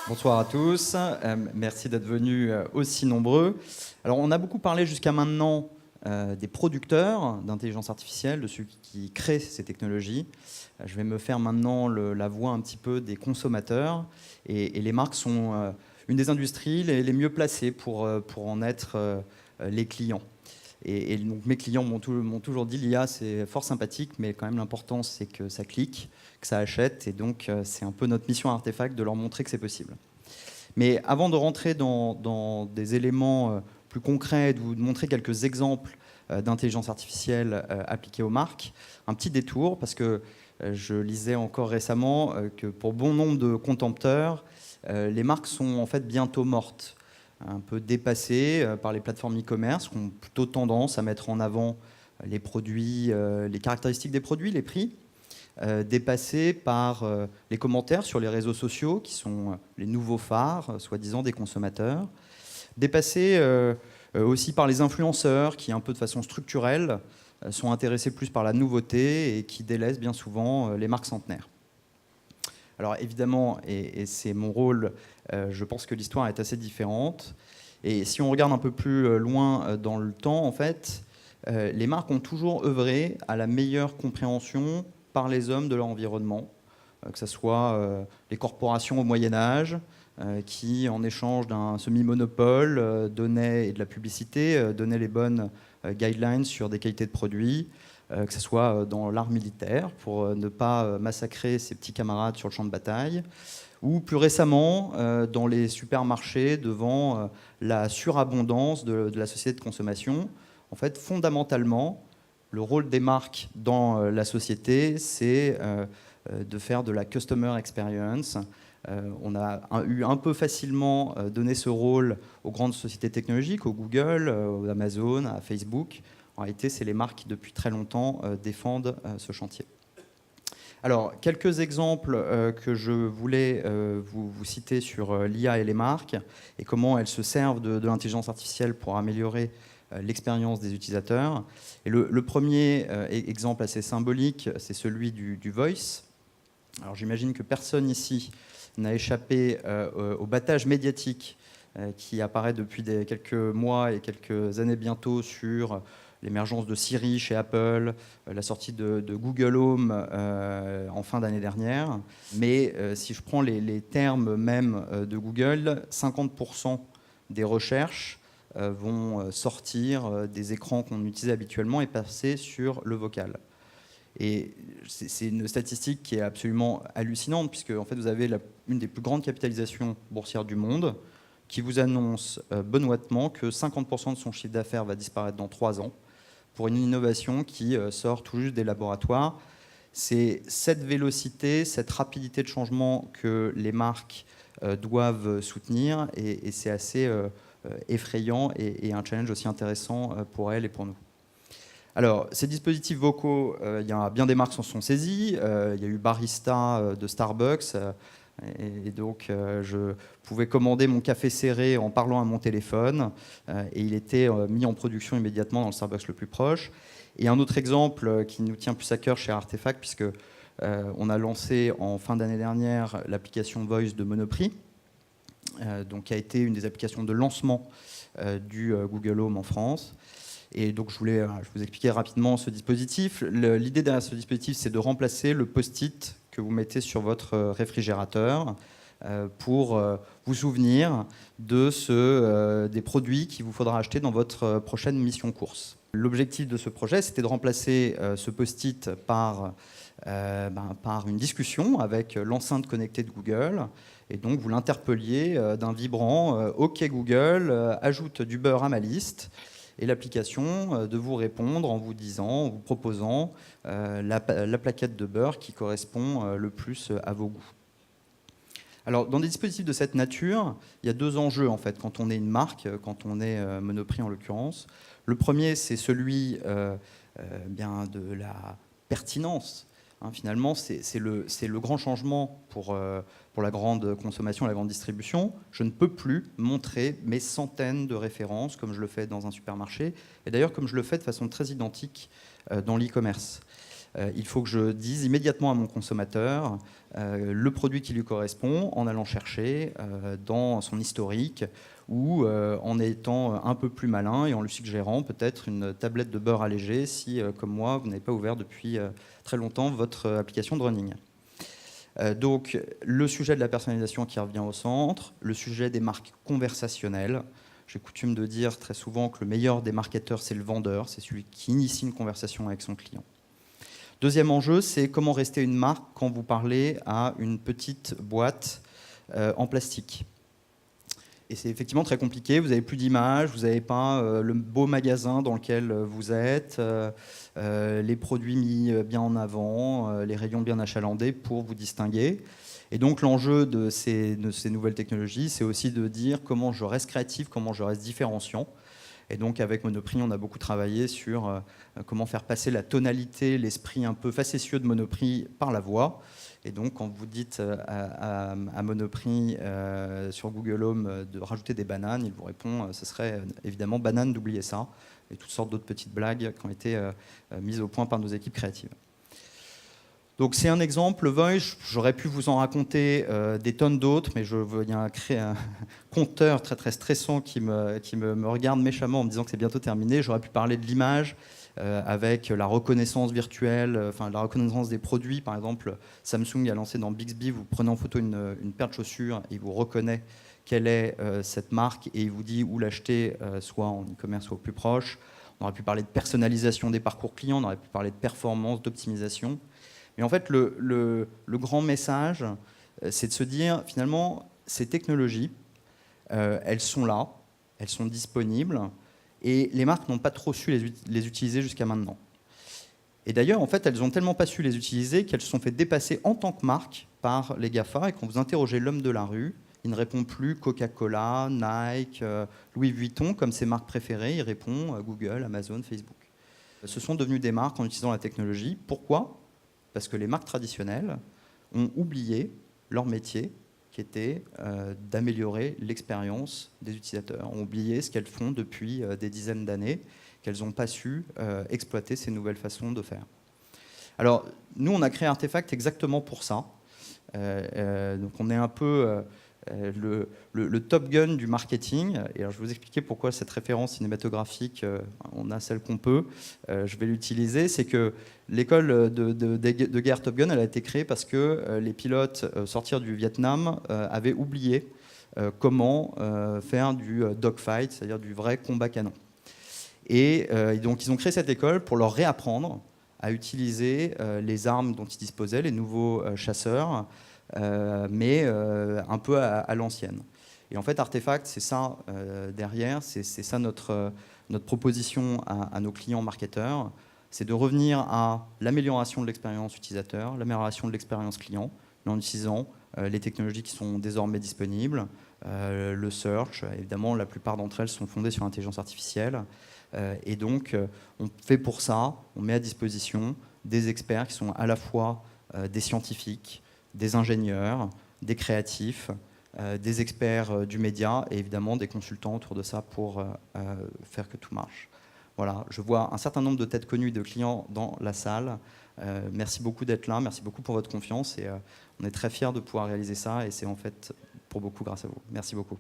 Bonsoir à tous, merci d'être venus aussi nombreux. Alors on a beaucoup parlé jusqu'à maintenant des producteurs d'intelligence artificielle, de ceux qui créent ces technologies. Je vais me faire maintenant la voix un petit peu des consommateurs et les marques sont une des industries les mieux placées pour en être les clients. Et donc mes clients m'ont toujours dit l'IA c'est fort sympathique, mais quand même l'important c'est que ça clique, que ça achète, et donc c'est un peu notre mission à Artefact de leur montrer que c'est possible. Mais avant de rentrer dans des éléments plus concrets, de vous montrer quelques exemples d'intelligence artificielle appliquée aux marques, un petit détour, parce que je lisais encore récemment que pour bon nombre de contempteurs, les marques sont en fait bientôt mortes, un peu dépassées par les plateformes e-commerce, qui ont plutôt tendance à mettre en avant les produits, les caractéristiques des produits, les prix, dépassés par les commentaires sur les réseaux sociaux, qui sont les nouveaux phares, soi-disant, des consommateurs, dépassés aussi par les influenceurs, qui, un peu de façon structurelle, sont intéressés plus par la nouveauté et qui délaissent bien souvent les marques centenaires. Alors évidemment, et c'est mon rôle, je pense que l'histoire est assez différente. Et si on regarde un peu plus loin dans le temps, en fait, les marques ont toujours œuvré à la meilleure compréhension par les hommes de leur environnement, que ce soit les corporations au Moyen-Âge, qui, en échange d'un semi-monopole et de la publicité, donnaient les bonnes guidelines sur des qualités de produits, que ce soit dans l'art militaire, pour ne pas massacrer ses petits camarades sur le champ de bataille, ou plus récemment dans les supermarchés devant la surabondance de la société de consommation. En fait, fondamentalement, le rôle des marques dans la société, c'est de faire de la customer experience. On a eu un peu facilement donné ce rôle aux grandes sociétés technologiques, au Google, aux Amazon, à Facebook. En réalité, c'est les marques qui, depuis très longtemps, défendent ce chantier. Alors, quelques exemples que je voulais vous citer sur l'IA et les marques, et comment elles se servent de l'intelligence artificielle pour améliorer l'expérience des utilisateurs. Et le premier exemple assez symbolique, c'est celui du Voice. Alors j'imagine que personne ici n'a échappé au battage médiatique qui apparaît depuis quelques mois et quelques années bientôt sur l'émergence de Siri chez Apple, la sortie de Google Home en fin d'année dernière. Mais si je prends les termes même de Google, 50% des recherches vont sortir des écrans qu'on utilise habituellement et passer sur le vocal. Et c'est une statistique qui est absolument hallucinante, puisque en fait, vous avez une des plus grandes capitalisations boursières du monde qui vous annonce benoîtement que 50% de son chiffre d'affaires va disparaître dans 3 ans pour une innovation qui sort tout juste des laboratoires. C'est cette vélocité, cette rapidité de changement que les marques doivent soutenir, et c'est assez effrayant et un challenge aussi intéressant pour elles et pour nous. Alors, ces dispositifs vocaux, il y a bien des marques s'en sont saisies. Il y a eu Barista de Starbucks. Et donc, je pouvais commander mon café serré en parlant à mon téléphone. Et il était mis en production immédiatement dans le Starbucks le plus proche. Et un autre exemple qui nous tient plus à cœur chez Artefact, puisque on a lancé en fin d'année dernière l'application Voice de Monoprix, donc qui a été une des applications de lancement du Google Home en France. Et donc je voulais vous expliquer rapidement ce dispositif. L'idée derrière ce dispositif, c'est de remplacer le post-it que vous mettez sur votre réfrigérateur pour vous souvenir des produits qu'il vous faudra acheter dans votre prochaine mission course. L'objectif de ce projet, c'était de remplacer ce post-it par une discussion avec l'enceinte connectée de Google. Et donc vous l'interpelliez d'un vibrant « OK Google, ajoute du beurre à ma liste ». Et l'application de vous répondre en vous proposant la plaquette de beurre qui correspond le plus à vos goûts. Alors, dans des dispositifs de cette nature, il y a 2 enjeux en fait quand on est une marque, quand on est Monoprix en l'occurrence. Le premier, c'est celui de la pertinence. Finalement, c'est le grand changement pour la grande consommation, la grande distribution. Je ne peux plus montrer mes centaines de références comme je le fais dans un supermarché, et d'ailleurs comme je le fais de façon très identique dans l'e-commerce. Il faut que je dise immédiatement à mon consommateur le produit qui lui correspond en allant chercher dans son historique ou en étant un peu plus malin et en lui suggérant peut-être une tablette de beurre allégé si, comme moi, vous n'avez pas ouvert depuis très longtemps votre application de running. Donc, le sujet de la personnalisation qui revient au centre, le sujet des marques conversationnelles. J'ai coutume de dire très souvent que le meilleur des marketeurs, c'est le vendeur, c'est celui qui initie une conversation avec son client. Deuxième enjeu, c'est comment rester une marque quand vous parlez à une petite boîte en plastique. Et c'est effectivement très compliqué, vous n'avez plus d'image, vous n'avez pas le beau magasin dans lequel vous êtes, les produits mis bien en avant, les rayons bien achalandés pour vous distinguer. Et donc l'enjeu de ces nouvelles technologies, c'est aussi de dire comment je reste créatif, comment je reste différenciant. Et donc avec Monoprix, on a beaucoup travaillé sur comment faire passer la tonalité, l'esprit un peu facétieux de Monoprix par la voix. Et donc, quand vous dites à Monoprix sur Google Home de rajouter des bananes, il vous répond ce serait évidemment banane d'oublier ça. Et toutes sortes d'autres petites blagues qui ont été mises au point par nos équipes créatives. Donc, c'est un exemple, le Voice. J'aurais pu vous en raconter des tonnes d'autres, mais il y a un compteur très, très stressant qui me regarde méchamment en me disant que c'est bientôt terminé. J'aurais pu parler de l'image. Avec la reconnaissance virtuelle, la reconnaissance des produits. Par exemple, Samsung a lancé dans Bixby, vous prenez en photo une paire de chaussures, il vous reconnaît quelle est cette marque et il vous dit où l'acheter, soit en e-commerce, soit au plus proche. On aurait pu parler de personnalisation des parcours clients, on aurait pu parler de performance, d'optimisation. Mais en fait, le grand message, c'est de se dire, finalement, ces technologies, elles sont là, elles sont disponibles, et les marques n'ont pas trop su les utiliser jusqu'à maintenant. Et d'ailleurs, en fait, elles n'ont tellement pas su les utiliser qu'elles se sont fait dépasser en tant que marque par les GAFA. Et quand vous interrogez l'homme de la rue, il ne répond plus Coca-Cola, Nike, Louis Vuitton comme ses marques préférées. Il répond Google, Amazon, Facebook. Ce sont devenus des marques en utilisant la technologie. Pourquoi ? Parce que les marques traditionnelles ont oublié leur métier, qui était d'améliorer l'expérience des utilisateurs. Ont oublié ce qu'elles font depuis des dizaines d'années, qu'elles n'ont pas su exploiter ces nouvelles façons de faire. Alors, nous, on a créé Artefact exactement pour ça. Donc, on est un peu le Top Gun du marketing. Et alors, je vais vous expliquer pourquoi cette référence cinématographique, on a celle qu'on peut. Je vais l'utiliser. C'est que l'école de guerre Top Gun, elle a été créée parce que les pilotes sortir du Vietnam avaient oublié comment faire du dogfight, c'est-à-dire du vrai combat canon. Et donc, ils ont créé cette école pour leur réapprendre à utiliser les armes dont ils disposaient, les nouveaux chasseurs, mais un peu à l'ancienne. Et en fait, Artefact, c'est ça derrière, c'est ça notre proposition à nos clients marketeurs, c'est de revenir à l'amélioration de l'expérience utilisateur, l'amélioration de l'expérience client, mais en utilisant les technologies qui sont désormais disponibles, le search, évidemment, la plupart d'entre elles sont fondées sur l'intelligence artificielle, et donc on fait pour ça, on met à disposition des experts qui sont à la fois des scientifiques, des ingénieurs, des créatifs, des experts du média et évidemment des consultants autour de ça pour faire que tout marche. Voilà, je vois un certain nombre de têtes connues de clients dans la salle. Merci beaucoup d'être là, merci beaucoup pour votre confiance et on est très fiers de pouvoir réaliser ça et c'est en fait pour beaucoup grâce à vous. Merci beaucoup.